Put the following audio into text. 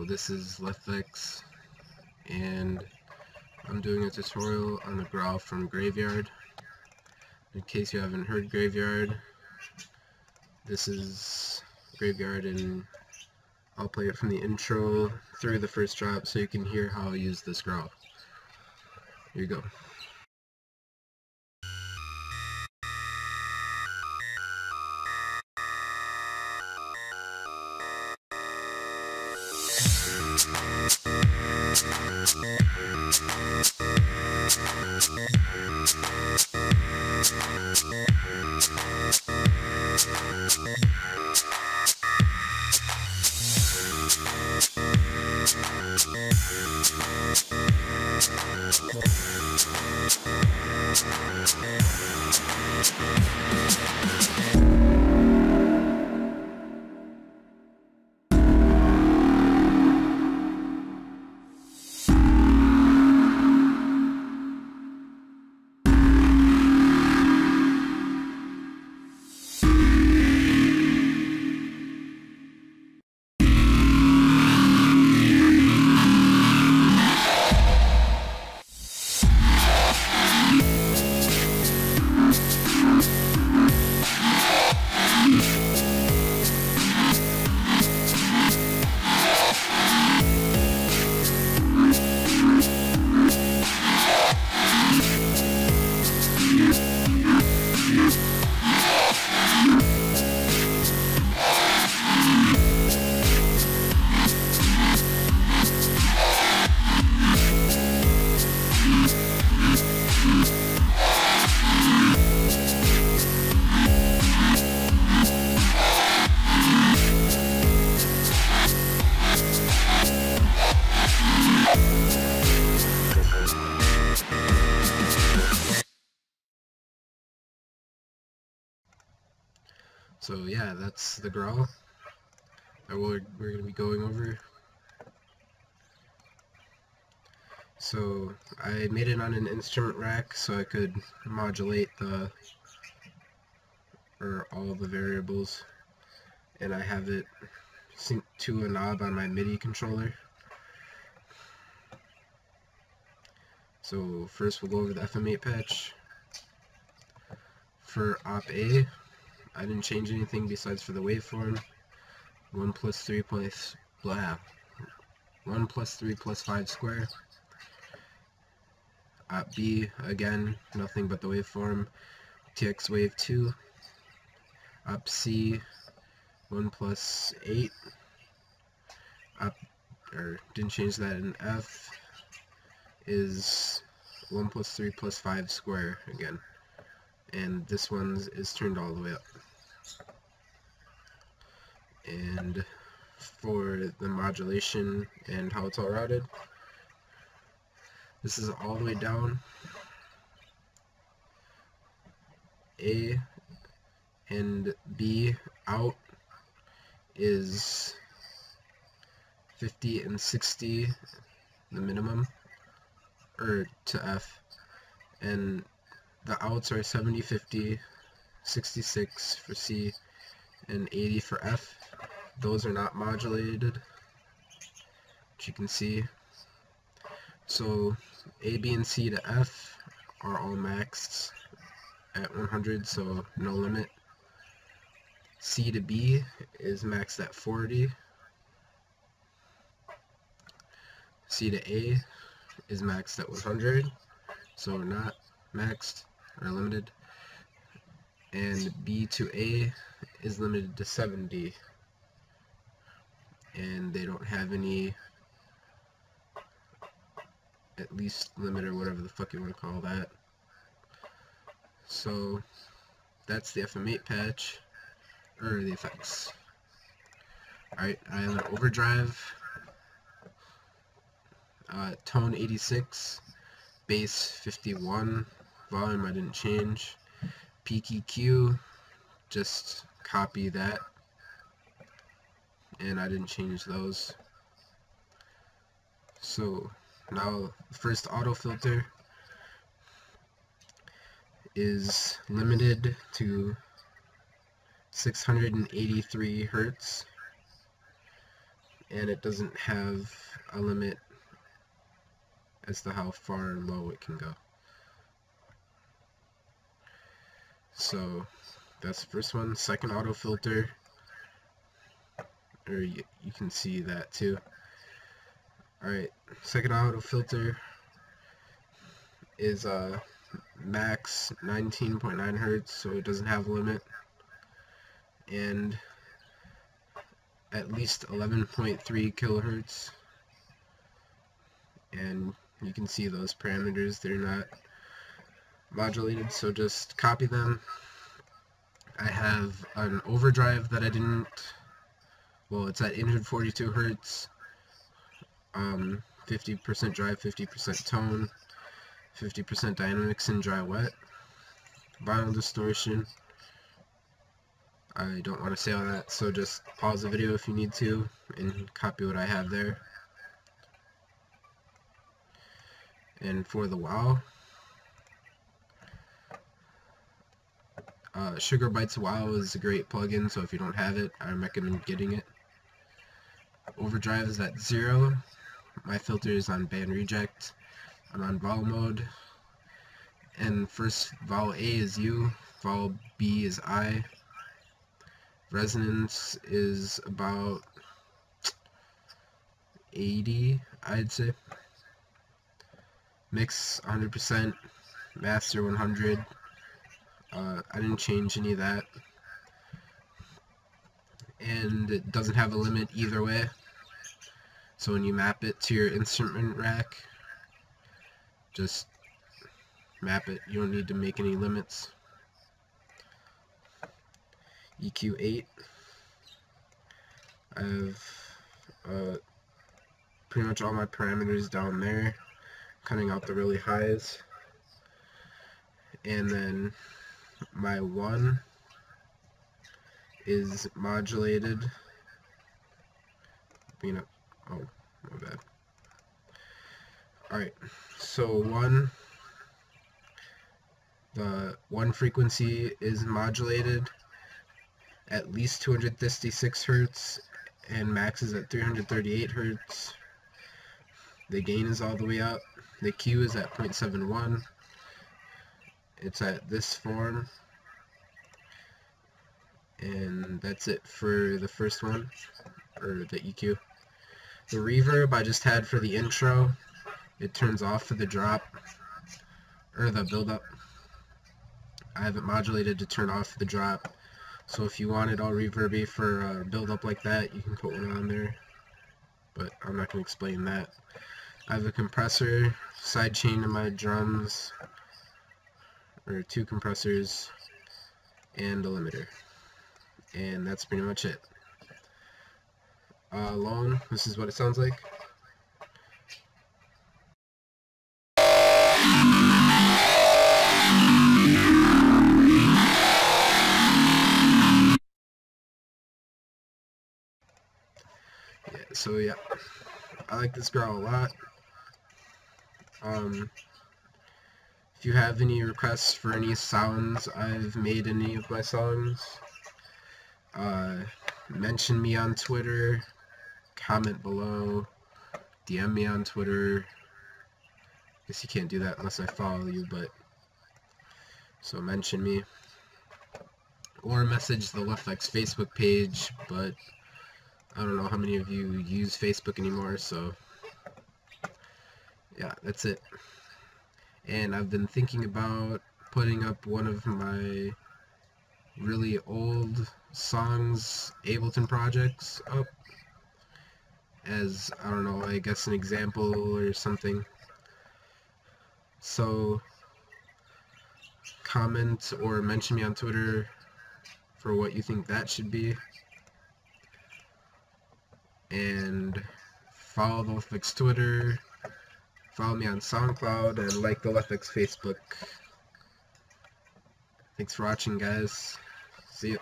this is Lefvex, and I'm doing a tutorial on the growl from Graveyard. In case you haven't heard Graveyard, this is Graveyard, and I'll play it from the intro through the first drop so you can hear how I use this growl. Here you go. So yeah, that's the growl that we're going to be going over. So I made it on an instrument rack so I could modulate all the variables, and I have it synced to a knob on my MIDI controller. So first we'll go over the FM8 patch. For Op A, I didn't change anything besides for the waveform. 1 plus 3 plus 3 plus 5 square. Op B, again, nothing but the waveform. TX wave 2. Op C, 1 plus 8. Didn't change that. And F is 1 plus 3 plus 5 square again. And this one is turned all the way up. And for the modulation and how it's all routed, this is all the way down. A and B out is 50 and 60, the minimum, or to F, and the outs are 70, 50, 66 for C, and 80 for F. Those are not modulated, which you can see. So A, B, and C to F are all maxed at 100, so no limit. C to B is maxed at 40. C to A is maxed at 100, so not maxed or limited. And B to A is limited to 70, and they don't have any at least limit or whatever the fuck you want to call that. So that's the FM8 patch, or the effects. Alright, I have an overdrive, tone 86, bass 51, volume I didn't change, peak EQ, just copy that, and I didn't change those. So now the first auto filter is limited to 683 hertz, and it doesn't have a limit as to how far low it can go. So that's the first one. Second auto filter, or you can see that too. Alright, second auto filter is max 19.9 hertz, so it doesn't have a limit, and at least 11.3 kilohertz. And you can see those parameters, they're not modulated, so just copy them. I have an overdrive that I didn't, well, it's at 842 hertz, 50% dry, 50% tone, 50% dynamics in dry wet, vinyl distortion. I don't want to say all that, so just pause the video if you need to and copy what I have there. And for the wow, Sugar Bytes Wow is a great plugin, so if you don't have it, I recommend getting it. Overdrive is at 0. My filter is on band reject. I'm on vowel mode. And first vowel A is U, vowel B is I. Resonance is about 80, I'd say. Mix 100%, master 100. I didn't change any of that. And it doesn't have a limit either way. So when you map it to your instrument rack, just map it. You don't need to make any limits. EQ 8. I have pretty much all my parameters down there, cutting out the really highs. And then my 1 is modulated. Oh, my bad. Alright, so 1, the 1 frequency is modulated at least 256 hertz, and max is at 338 hertz. The gain is all the way up. The Q is at 0.71. It's at this form. And that's it for the first one, or the EQ. The reverb I just had for the intro. It turns off for the drop, or the build-up. I have it modulated to turn off the drop. So if you want it all reverby for a build-up like that, you can put one on there. But I'm not going to explain that. I have a compressor, sidechain to my drums, or 2 compressors, and a limiter. And that's pretty much it. Alone, this is what it sounds like. So yeah, I like this growl a lot. If you have any requests for any sounds I've made in any of my songs, mention me on Twitter, comment below, DM me on Twitter. Guess you can't do that unless I follow you, but so mention me, or message the Lefvex Facebook page, but I don't know how many of you use Facebook anymore, so yeah, that's it. And I've been thinking about putting up one of my really old songs, Ableton projects, up as, I don't know, I guess an example or something. So comment or mention me on Twitter for what you think that should be. And follow the Lefvex Twitter, follow me on SoundCloud, and like the Lefvex Facebook. Thanks for watching, guys. See ya.